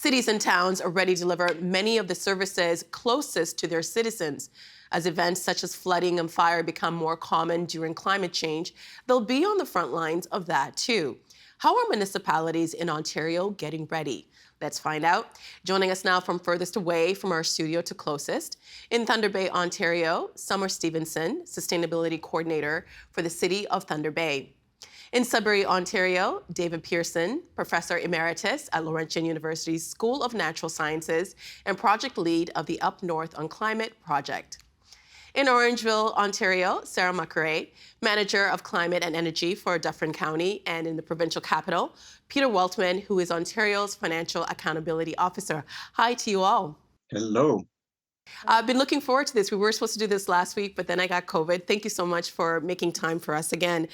Cities and towns already deliver many of the services closest to their citizens. As events such as flooding and fire become more common during climate change, they'll be on the front lines of that too. How are municipalities in Ontario getting ready? Let's find out. Joining us now from furthest away from our studio to closest, in Thunder Bay, Ontario, Summer Stevenson, Sustainability Coordinator for the City of Thunder Bay. In Sudbury, Ontario, David Pearson, Professor Emeritus at Laurentian University's School of Natural Sciences and Project Lead of the Up North on Climate Project. In Orangeville, Ontario, Sarah Muckray, Manager of Climate and Energy for Dufferin County, and in the provincial capital, Peter Waltman, who is Ontario's Financial Accountability Officer. Hi to you all. Hello. I've been looking forward to this. We were supposed to do this last week, but then I got COVID. Thank you so much for making time for us again.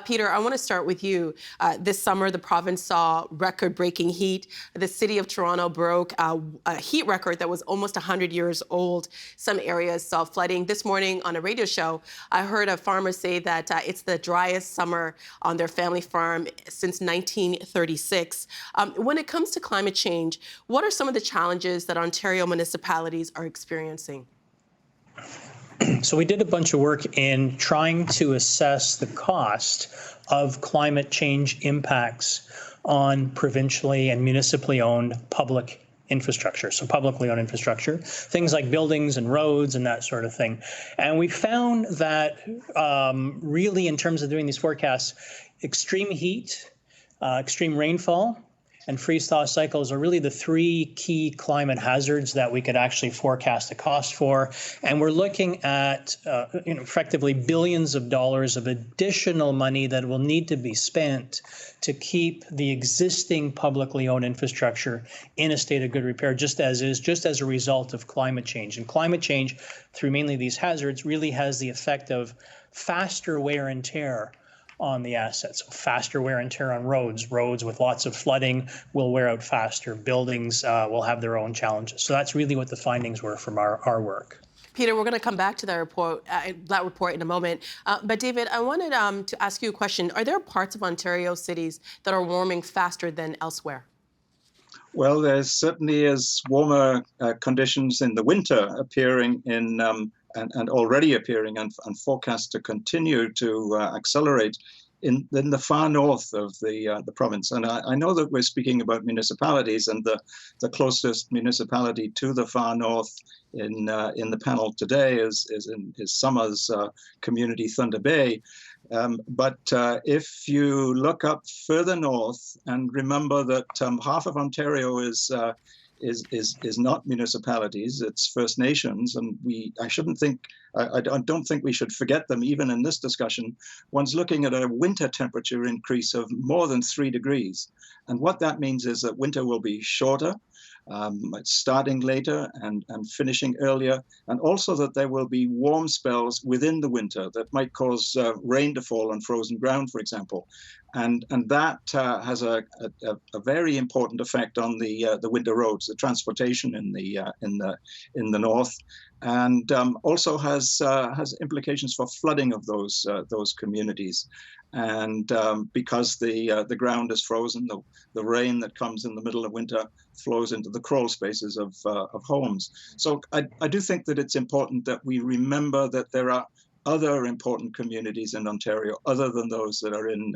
Peter, I want to start with you. This summer, the province saw record-breaking heat. The city of Toronto broke a heat record that was almost 100 years old. Some areas saw flooding. This morning on a radio show, I heard a farmer say that it's the driest summer on their family farm since 1936. When it comes to climate change, what are some of the challenges that Ontario municipalities are experiencing? So we did a bunch of work in trying to assess the cost of climate change impacts on provincially and municipally owned public infrastructure, so publicly owned infrastructure, things like buildings and roads and that sort of thing. And we found that really in terms of doing these forecasts, extreme heat, extreme rainfall, and freeze-thaw cycles are really the three key climate hazards that we could actually forecast the cost for. And we're looking at effectively billions of dollars of additional money that will need to be spent to keep the existing publicly owned infrastructure in a state of good repair, just as a result of climate change. And climate change, through mainly these hazards, really has the effect of faster wear and tear on the assets. So faster wear and tear on roads. Roads with lots of flooding will wear out faster. Buildings will have their own challenges. So that's really what the findings were from our work. Peter, we're going to come back to that report in a moment. But David, I wanted to ask you a question. Are there parts of Ontario cities that are warming faster than elsewhere? Well, there certainly is warmer conditions in the winter appearing in and already appearing and forecast to continue to accelerate in the far north of the province. And I know that we're speaking about municipalities, and the closest municipality to the far north in the panel today is Summer's community, Thunder Bay. But if you look up further north and remember that half of Ontario is not municipalities, it's First Nations, and I don't think we should forget them even in this discussion. One's looking at a winter temperature increase of more than 3 degrees. And what that means is that winter will be shorter, starting later and finishing earlier, and also that there will be warm spells within the winter that might cause rain to fall on frozen ground, for example. And that has a very important effect on the winter roads, the transportation in the north, and also has implications for flooding of those communities. And because the ground is frozen, the rain that comes in the middle of winter flows into the crawl spaces of homes. So I do think that it's important that we remember that there are other important communities in Ontario other than those that are in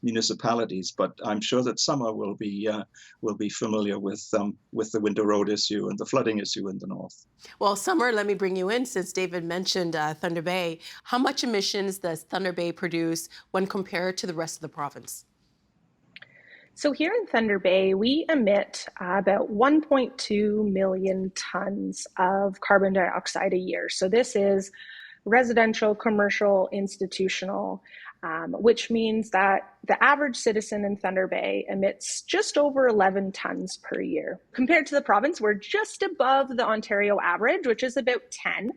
municipalities. But I'm sure that Summer will be familiar with the winter road issue and the flooding issue in the north. Well, Summer, let me bring you in since David mentioned Thunder Bay. How much emissions does Thunder Bay produce when compared to the rest of the province? So here in Thunder Bay, we emit about 1.2 million tons of carbon dioxide a year. So this is residential, commercial, institutional, which means that the average citizen in Thunder Bay emits just over 11 tons per year. Compared to the province, we're just above the Ontario average, which is about 10.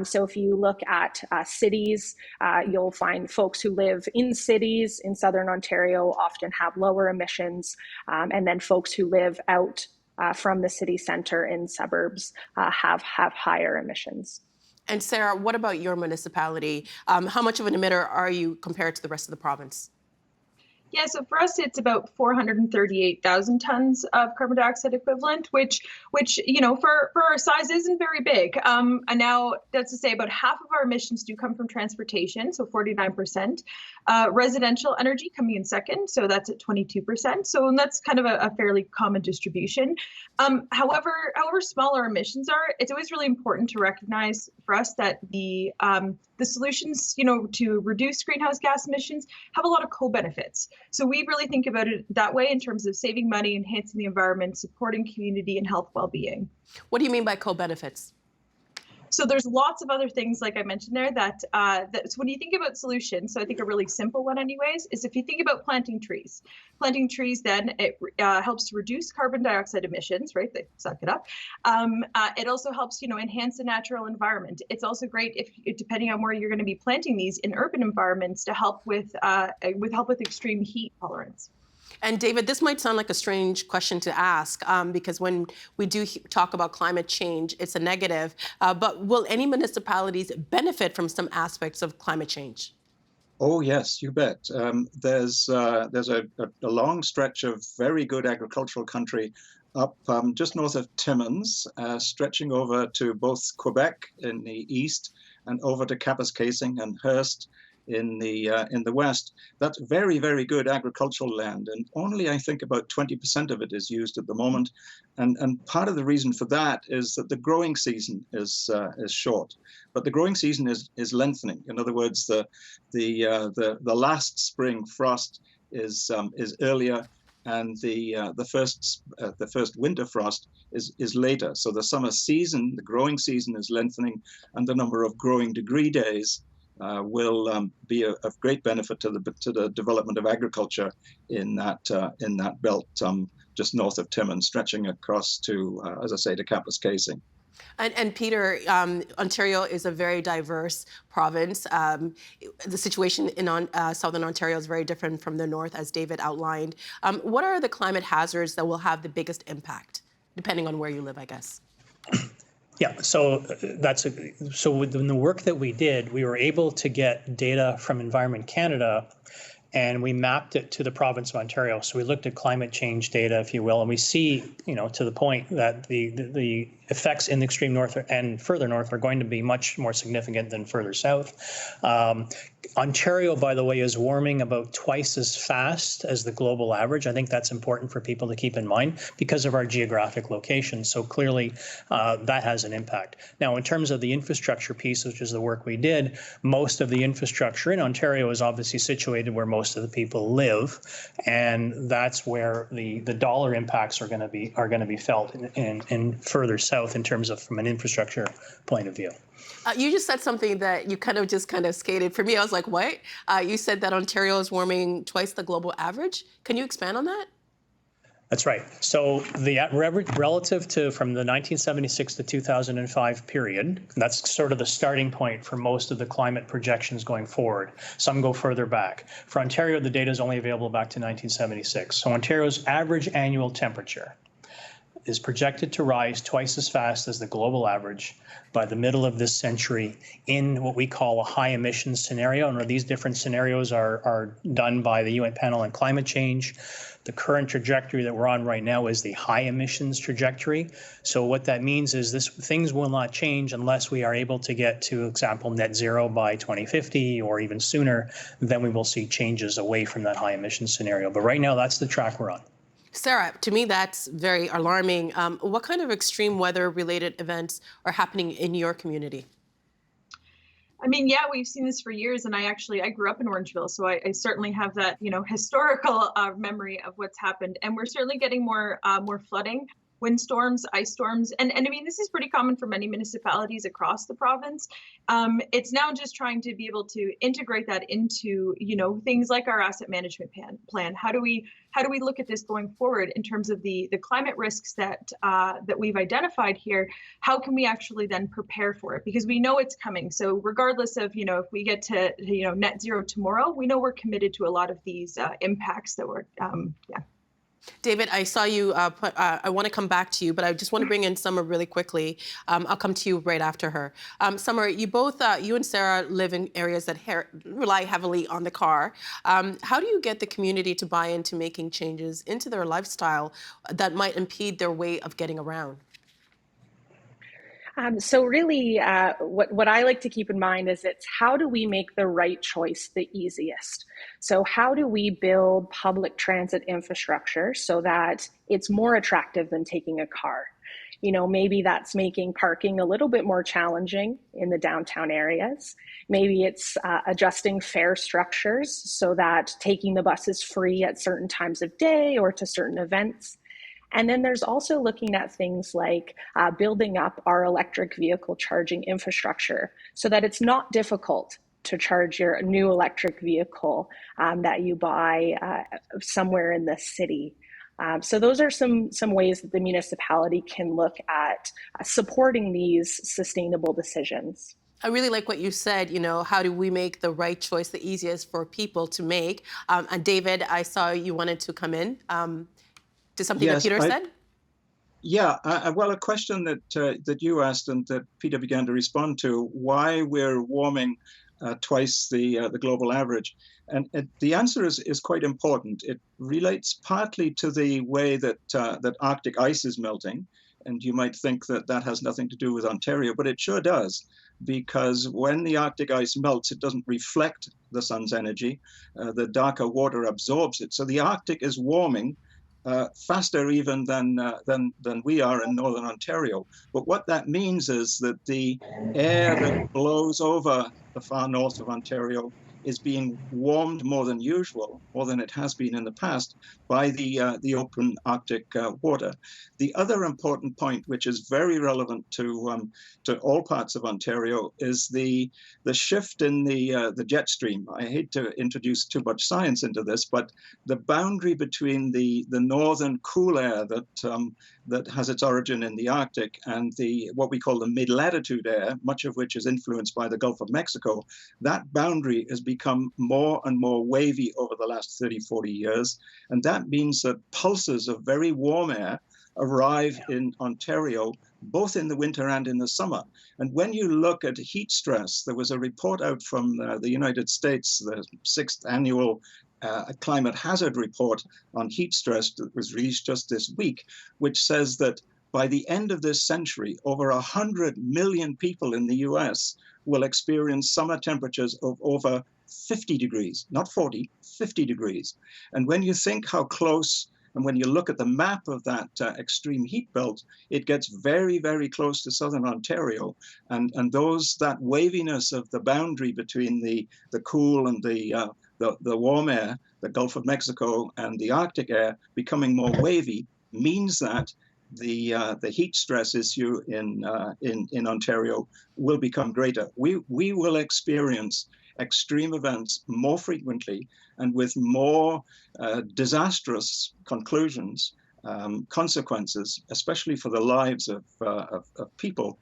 So if you look at cities, you'll find folks who live in cities in Southern Ontario often have lower emissions, and then folks who live out from the city centre in suburbs have higher emissions. And Sarah, what about your municipality? How much of an emitter are you compared to the rest of the province? Yeah, so for us, it's about 438,000 tons of carbon dioxide equivalent, which for our size isn't very big. And now that's to say about half of our emissions do come from transportation, so 49%. Residential energy coming in second, so that's at 22%. So that's kind of a fairly common distribution. However small our emissions are, it's always really important to recognize for us that the solutions, to reduce greenhouse gas emissions have a lot of co-benefits. So we really think about it that way in terms of saving money, enhancing the environment, supporting community and health well-being. What do you mean by co-benefits? So there's lots of other things, like I mentioned there, so when you think about solutions, so I think a really simple one anyways, is if you think about planting trees. Planting trees, then it helps to reduce carbon dioxide emissions, right? They suck it up. It also helps, enhance the natural environment. It's also great if, depending on where you're going to be planting these in urban environments, to help with extreme heat tolerance. And David, this might sound like a strange question to ask because when we do talk about climate change, it's a negative. But will any municipalities benefit from some aspects of climate change? Oh, yes, you bet. There's a long stretch of very good agricultural country up just north of Timmins, stretching over to both Quebec in the east and over to Kapuskasing and Hearst in the west. That's very, very good agricultural land, and only I think about 20% of it is used at the moment. And part of the reason for that is that the growing season is short, but the growing season is lengthening. In other words, the last spring frost is earlier, and the first winter frost is later. So the summer season, the growing season, is lengthening, and the number of growing degree days will be of great benefit to the development of agriculture in that belt just north of Timmins, stretching across to, as I say, to Kapuskasing. And Peter, Ontario is a very diverse province. The situation in Southern Ontario is very different from the north, as David outlined. What are the climate hazards that will have the biggest impact, depending on where you live, I guess? Yeah, so in the work that we did, we were able to get data from Environment Canada, and we mapped it to the province of Ontario. So we looked at climate change data, if you will, and we see, to the point that the effects in the extreme north and further north are going to be much more significant than further south. Ontario, by the way, is warming about twice as fast as the global average. I think that's important for people to keep in mind because of our geographic location. So clearly that has an impact. Now, in terms of the infrastructure piece, which is the work we did, most of the infrastructure in Ontario is obviously situated where most of the people live, and that's where the dollar impacts are going to be felt in further south in terms of from an infrastructure point of view. You just said something that you kind of skated. For me, I was like, what? You said that Ontario is warming twice the global average. Can you expand on that? That's right. So the relative to from the 1976 to 2005 period, that's sort of the starting point for most of the climate projections going forward. Some go further back. For Ontario, the data is only available back to 1976. So Ontario's average annual temperature is projected to rise twice as fast as the global average by the middle of this century in what we call a high emissions scenario. And these different scenarios are done by the UN panel on climate change. The current trajectory that we're on right now is the high emissions trajectory. So what that means is things will not change unless we are able to get to, example, net zero by 2050 or even sooner. Then we will see changes away from that high emissions scenario. But right now, that's the track we're on. Sarah, to me, that's very alarming. What kind of extreme weather-related events are happening in your community? I mean, yeah, we've seen this for years, and I grew up in Orangeville, so I certainly have that, historical memory of what's happened. And we're certainly getting more flooding, windstorms, ice storms, and I mean, this is pretty common for many municipalities across the province. It's now just trying to be able to integrate that into, things like our asset management plan. How do we look at this going forward in terms of the climate risks that we've identified here? How can we actually then prepare for it? Because we know it's coming. So regardless of, if we get to, net zero tomorrow, we know we're committed to a lot of these impacts that we're, David, I saw you I want to come back to you, but I just want to bring in Summer really quickly. I'll come to you right after her. Summer, you both, you and Sarah live in areas that rely heavily on the car. How do you get the community to buy into making changes into their lifestyle that might impede their way of getting around? So really, what I like to keep in mind is it's how do we make the right choice the easiest? So how do we build public transit infrastructure so that it's more attractive than taking a car? You know, maybe that's making parking a little bit more challenging in the downtown areas. Maybe it's adjusting fare structures so that taking the bus is free at certain times of day or to certain events. And then there's also looking at things like building up our electric vehicle charging infrastructure so that it's not difficult to charge your new electric vehicle that you buy somewhere in the city. So those are some ways that the municipality can look at supporting these sustainable decisions. I really like what you said, you know, how do we make the right choice the easiest for people to make? And David, I saw you wanted to come in. To something that Peter said? Yeah, well, a question that you asked and that Peter began to respond to, why we're warming twice the global average. And the answer is quite important. It relates partly to the way that Arctic ice is melting. And you might think that that has nothing to do with Ontario, but it sure does. Because when the Arctic ice melts, it doesn't reflect the sun's energy. The darker water absorbs it. So the Arctic is warming faster even than we are in Northern Ontario. But what that means is that the air that blows over the far north of Ontario is being warmed more than usual, more than it has been in the past, by the open Arctic water. The other important point, which is very relevant to all parts of Ontario, is the shift in the jet stream. I hate to introduce too much science into this, but the boundary between the northern cool air that has its origin in the Arctic and what we call the mid-latitude air, much of which is influenced by the Gulf of Mexico, that boundary has become more and more wavy over the last 30, 40 years. And that means that pulses of very warm air arrive in Ontario, both in the winter and in the summer. And when you look at heat stress, there was a report out from the United States, the 6th annual climate hazard report on heat stress that was released just this week, which says that by the end of this century, over 100 million people in the US will experience summer temperatures of over 50 degrees, not 40, 50 degrees. And when you think how close, and when you look at the map of that extreme heat belt, it gets very, very close to southern Ontario. And that waviness of the boundary between the cool and the warm air, the Gulf of Mexico and the Arctic air becoming more wavy means that the heat stress issue in Ontario will become greater. We will experience extreme events more frequently and with more disastrous conclusions, consequences, especially for the lives of people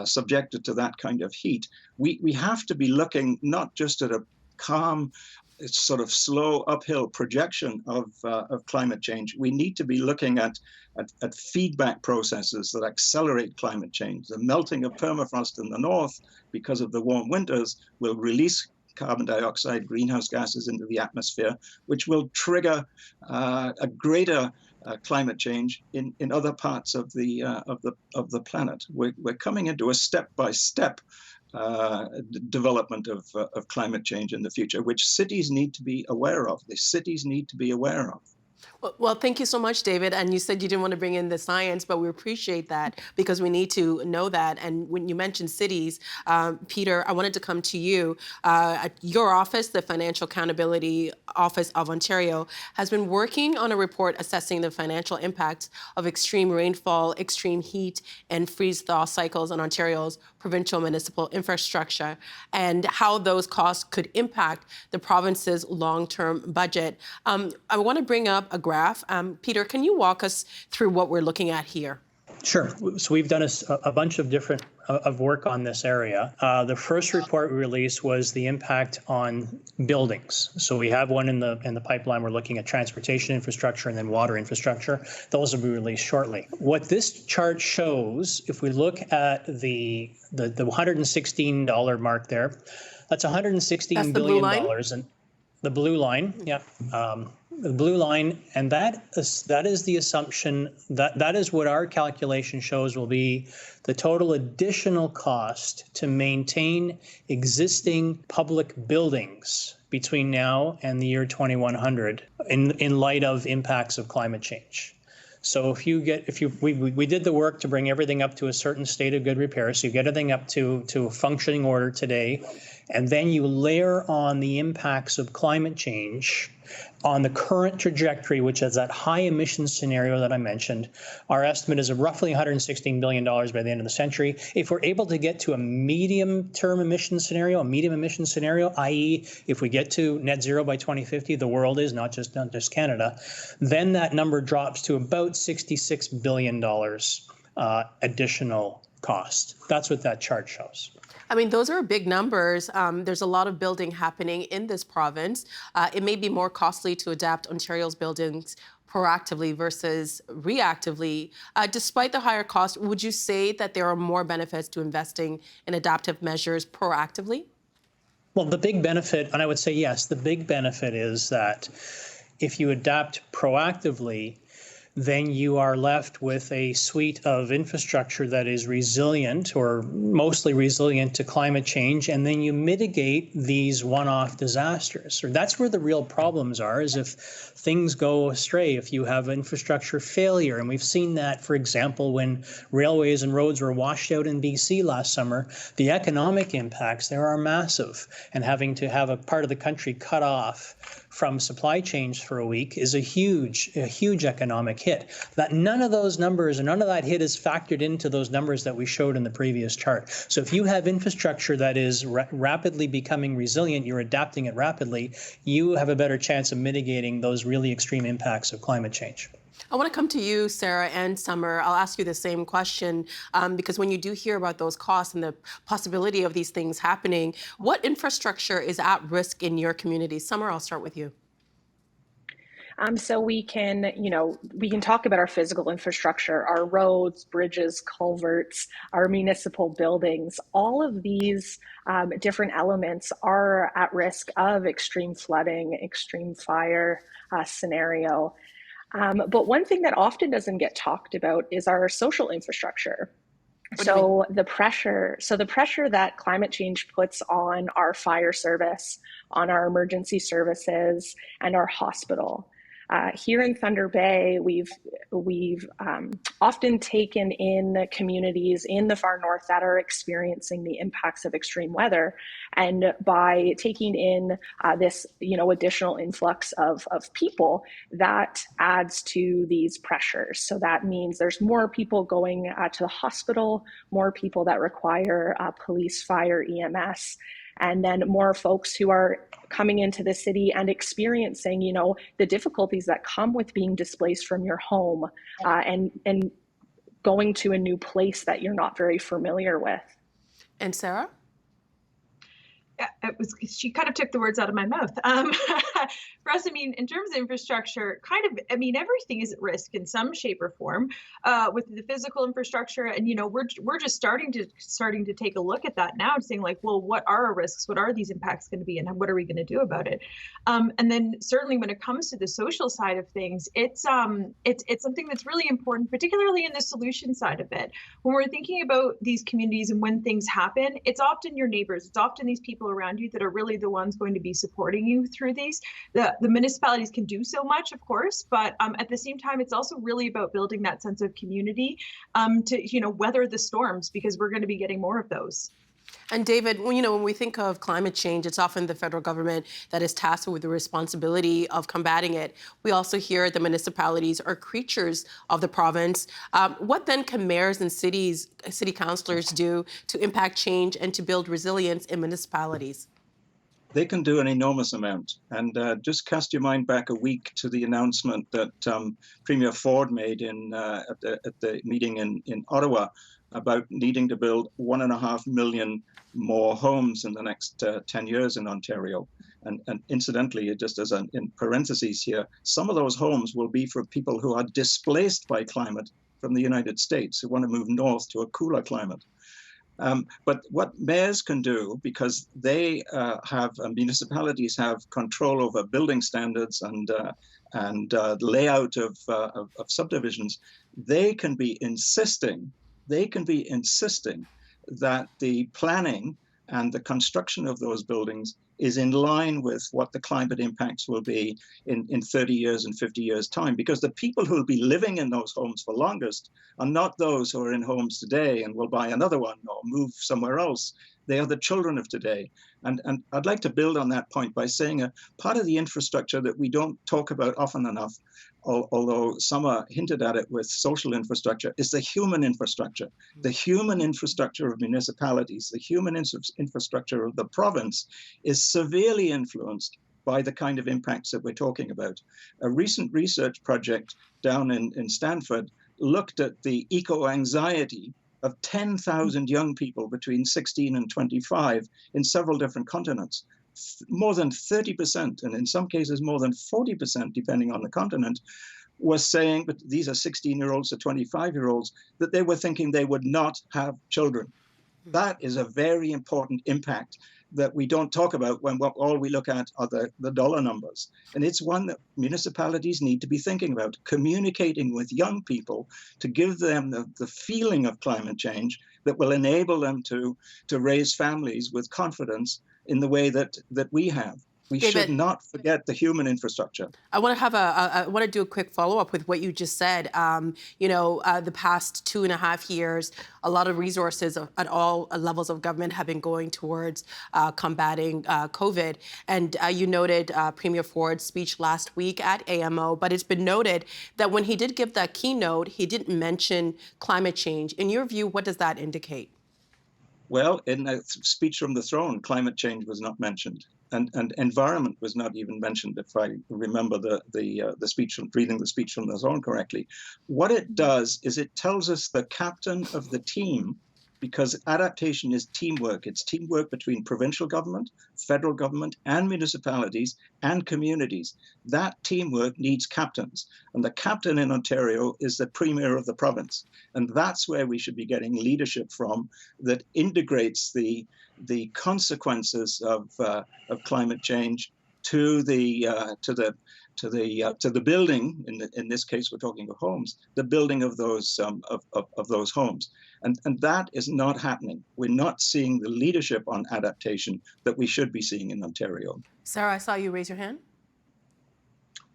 subjected to that kind of heat. We have to be looking not just at a calm, sort of slow uphill projection of climate change. We need to be looking at feedback processes that accelerate climate change. The melting of permafrost in the north because of the warm winters will release carbon dioxide, greenhouse gases into the atmosphere, which will trigger a greater climate change in other parts of the planet. We're coming into a step-by-step development of climate change in the future, which cities need to be aware of. The cities need to be aware of. Well, thank you so much, David. And you said you didn't want to bring in the science, but we appreciate that because we need to know that. And when you mentioned cities, Peter, I wanted to come to you. Your office, the Financial Accountability Office of Ontario, has been working on a report assessing the financial impacts of extreme rainfall, extreme heat, and freeze-thaw cycles on Ontario's provincial municipal infrastructure and how those costs could impact the province's long-term budget. I want to bring up a graph. Peter, can you walk us through what we're looking at here? Sure. So we've done a bunch of different of work on this area. The first report we released was the impact on buildings. So we have one in the pipeline. We're looking at transportation infrastructure and then water infrastructure. Those will be released shortly. What this chart shows, if we look at the $116 mark there, that's $116 billion. And the blue line, yeah. The blue line, and that is the assumption, that is what our calculation shows will be the total additional cost to maintain existing public buildings between now and the year 2100 in light of impacts of climate change. So we did the work to bring everything up to a certain state of good repair. So you get everything up to a functioning order today, and then you layer on the impacts of climate change on the current trajectory, which is that high emissions scenario that I mentioned. Our estimate is of roughly $116 billion by the end of the century. If we're able to get to a medium-term emission scenario, i.e. if we get to net zero by 2050, the world is, not just Canada, then that number drops to about $66 billion additional cost. That's what that chart shows. I mean, those are big numbers. There's a lot of building happening in this province. It may be more costly to adapt Ontario's buildings proactively versus reactively. Despite the higher cost, would you say that there are more benefits to investing in adaptive measures proactively? Well, the big benefit, and I would say yes, the big benefit is that if you adapt proactively, then you are left with a suite of infrastructure that is resilient or mostly resilient to climate change, and then you mitigate these one-off disasters. So that's where the real problems are, is if things go astray, if you have infrastructure failure. And we've seen that, for example, when railways and roads were washed out in BC last summer, the economic impacts there are massive. And having to have a part of the country cut off from supply chains for a week is a huge economic hit. That none of those numbers and none of that hit is factored into those numbers that we showed in the previous chart. So if you have infrastructure that is rapidly becoming resilient, you're adapting it rapidly, you have a better chance of mitigating those really extreme impacts of climate change. I want to come to you, Sarah and Summer. I'll ask you the same question because when you do hear about those costs and the possibility of these things happening, what infrastructure is at risk in your community? Summer, I'll start with you. So we can talk about our physical infrastructure, our roads, bridges, culverts, our municipal buildings. All of these different elements are at risk of extreme flooding, extreme fire scenario. But one thing that often doesn't get talked about is our social infrastructure. So the pressure that climate change puts on our fire service, on our emergency services, and our hospital. Here in Thunder Bay, we've often taken in communities in the far north that are experiencing the impacts of extreme weather, and by taking in this additional influx of people, that adds to these pressures. So that means there's more people going to the hospital, more people that require police, fire, EMS, and then more folks who are coming into the city and experiencing, the difficulties that come with being displaced from your home and going to a new place that you're not very familiar with. And Sarah? She kind of took the words out of my mouth. For us, in terms of infrastructure, everything is at risk in some shape or form with the physical infrastructure. And, we're just starting to take a look at that now and saying well, what are our risks? What are these impacts going to be? And what are we going to do about it? And then certainly when it comes to the social side of things, it's something that's really important, particularly in the solution side of it. When we're thinking about these communities and when things happen, it's often your neighbors. It's often these people around you that are really the ones going to be supporting you through these. The municipalities can do so much, of course, but at the same time, it's also really about building that sense of community to weather the storms, because we're going to be getting more of those. And David, when we think of climate change, it's often the federal government that is tasked with the responsibility of combating it. We also hear the municipalities are creatures of the province. What then can mayors and city councillors do to impact change and to build resilience in municipalities? they can do an enormous amount. And just cast your mind back a week to the announcement that Premier Ford made at the meeting in Ottawa about needing to build 1.5 million more homes in the next 10 years in Ontario. And incidentally, just as in parentheses here, some of those homes will be for people who are displaced by climate from the United States, who want to move north to a cooler climate. But what mayors can do, because they municipalities have control over building standards and layout of subdivisions, they can be insisting that the planning and the construction of those buildings is in line with what the climate impacts will be in 30 years and 50 years' time. Because the people who will be living in those homes for longest are not those who are in homes today and will buy another one or move somewhere else. They are the children of today. And I'd like to build on that point by saying a part of the infrastructure that we don't talk about often enough, although some are hinted at it with social infrastructure, is the human infrastructure. The human infrastructure of municipalities, the human infrastructure of the province is severely influenced by the kind of impacts that we're talking about. A recent research project down in Stanford looked at the eco-anxiety of 10,000 young people between 16 and 25 in several different continents. More than 30%, and in some cases more than 40%, depending on the continent, was saying, but these are 16-year-olds to 25-year-olds, that they were thinking they would not have children. That is a very important impact that we don't talk about when all we look at are the dollar numbers. And it's one that municipalities need to be thinking about, communicating with young people to give them the feeling of climate change that will enable them to raise families with confidence in the way that we have. We David, should not forget the human infrastructure. I want to have I want to do a quick follow-up with what you just said. The past 2.5 years, a lot of resources at all levels of government have been going towards combating COVID. And you noted Premier Ford's speech last week at AMO, but it's been noted that when he did give that keynote, he didn't mention climate change. In your view, what does that indicate? Well, in a speech from the throne, climate change was not mentioned. And environment was not even mentioned, if I remember the speech, reading the speech from the throne correctly. What it does is it tells us the captain of the team, because adaptation is teamwork. It's teamwork between provincial government, federal government, and municipalities and communities. That teamwork needs captains. And the captain in Ontario is the premier of the province. And that's where we should be getting leadership from that integrates the consequences of climate change to the building. In this case, we're talking of homes. The building of those homes, and that is not happening. We're not seeing the leadership on adaptation that we should be seeing in Ontario. Sarah, I saw you raise your hand.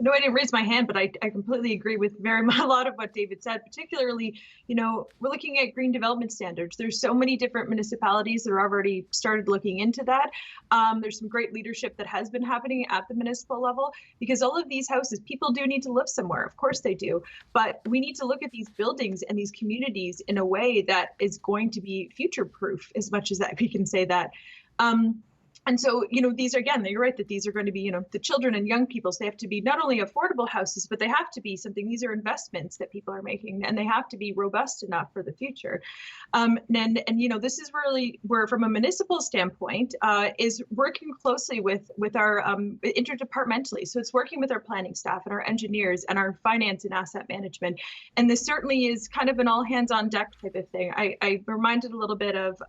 No, I didn't raise my hand, but I completely agree with a lot of what David said. Particularly, we're looking at green development standards. There's so many different municipalities that are already started looking into that. There's some great leadership that has been happening at the municipal level, because all of these houses, people do need to live somewhere. Of course they do. But we need to look at these buildings and these communities in a way that is going to be future-proof, as much as that we can say that. And so, these are, again, you're right that these are going to be, the children and young people. So they have to be not only affordable houses, but they have to be something. These are investments that people are making, and they have to be robust enough for the future. And this is really where, from a municipal standpoint, is working closely with our interdepartmentally. So it's working with our planning staff and our engineers and our finance and asset management. And this certainly is kind of an all hands on deck type of thing. I reminded a little bit of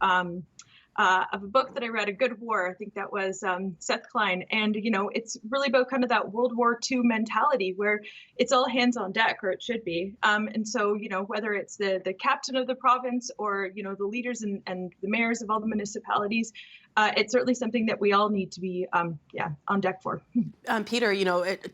a book that I read, A Good War. I think that was Seth Klein. And, it's really about kind of that World War II mentality where it's all hands on deck, or it should be. And so, whether it's the captain of the province or, the leaders and the mayors of all the municipalities, it's certainly something that we all need to be, on deck for. Peter,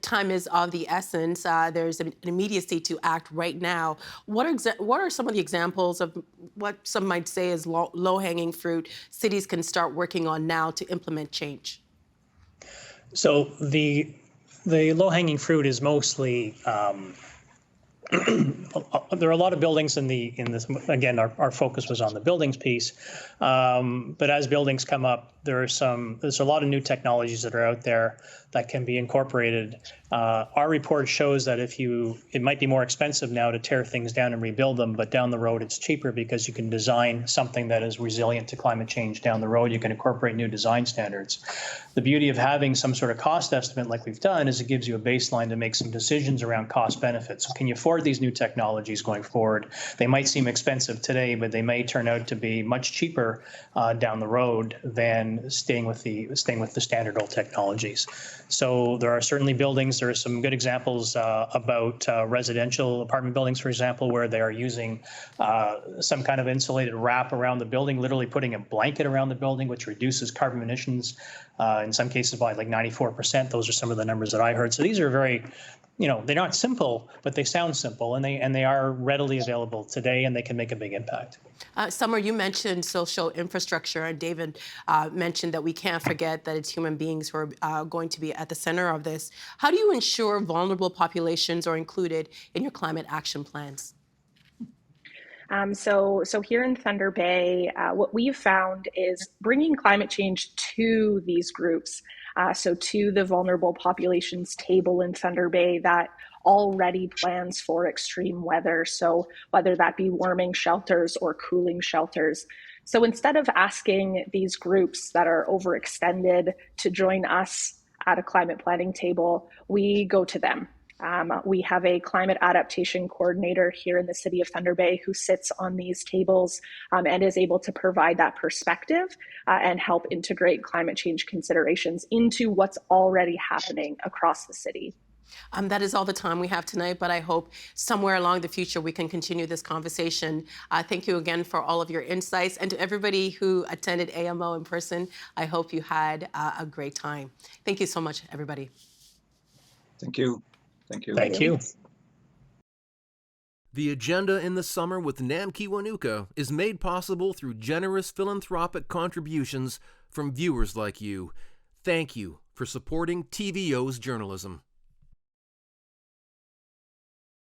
time is of the essence. There's an immediacy to act right now. What are some of the examples of what some might say is low-hanging fruit cities can start working on now to implement change? So the low-hanging fruit is mostly there are a lot of buildings in this. Again, our focus was on the buildings piece, but as buildings come up, there's a lot of new technologies that are out there that can be incorporated. Our report shows that it might be more expensive now to tear things down and rebuild them, but down the road it's cheaper because you can design something that is resilient to climate change down the road. You can incorporate new design standards. The beauty of having some sort of cost estimate like we've done is it gives you a baseline to make some decisions around cost benefits. So can you afford these new technologies going forward? They might seem expensive today, but they may turn out to be much cheaper down the road than staying with the standard old technologies. So there are certainly buildings. There are some good examples about residential apartment buildings, for example, where they are using some kind of insulated wrap around the building, literally putting a blanket around the building, which reduces carbon emissions in some cases by like 94%. Those are some of the numbers that I heard. So these are very, they're not simple, but they sound simple, and they are readily available today, and they can make a big impact. Summer, you mentioned social infrastructure, and David mentioned that we can't forget that it's human beings who are going to be at the center of this. How do you ensure vulnerable populations are included in your climate action plans? So here in Thunder Bay, what we've found is bringing climate change to these groups, so to the vulnerable populations table in Thunder Bay that already plans for extreme weather. So whether that be warming shelters or cooling shelters. So instead of asking these groups that are overextended to join us at a climate planning table, we go to them. We have a climate adaptation coordinator here in the city of Thunder Bay who sits on these tables and is able to provide that perspective and help integrate climate change considerations into what's already happening across the city. That is all the time we have tonight, but I hope somewhere along the future we can continue this conversation. Thank you again for all of your insights, and to everybody who attended AMO in person, I hope you had a great time. Thank you so much, everybody. Thank you. Thank you. Thank you. The Agenda in the Summer with Nam Kiwanuka is made possible through generous philanthropic contributions from viewers like you. Thank you for supporting TVO's journalism.